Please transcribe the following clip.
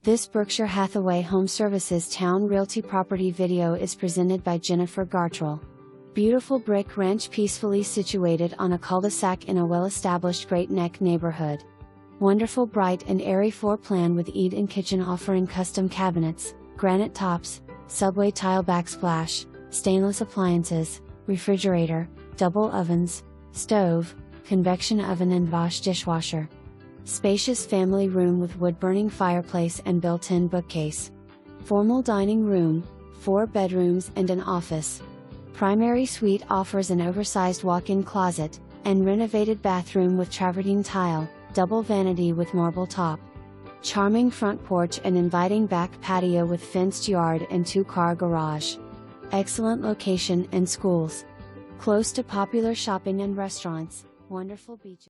This Berkshire Hathaway HomeServices Towne Realty property video is presented by Jennifer Gartrell. Beautiful brick ranch peacefully situated on a cul-de-sac in a well-established Great Neck neighborhood. Wonderful bright and airy floor plan with eat-in kitchen offering custom cabinets, granite tops, subway tile backsplash, stainless appliances, refrigerator, double ovens, stove, convection oven and Bosch dishwasher. Spacious family room with wood-burning fireplace and built-in bookcase. Formal dining room, 4 bedrooms and an office. Primary suite offers an oversized walk-in closet, and renovated bathroom with travertine tile, double vanity with marble top. Charming front porch and inviting back patio with fenced yard and 2-car garage. Excellent location and schools. Close to popular shopping and restaurants, wonderful beaches.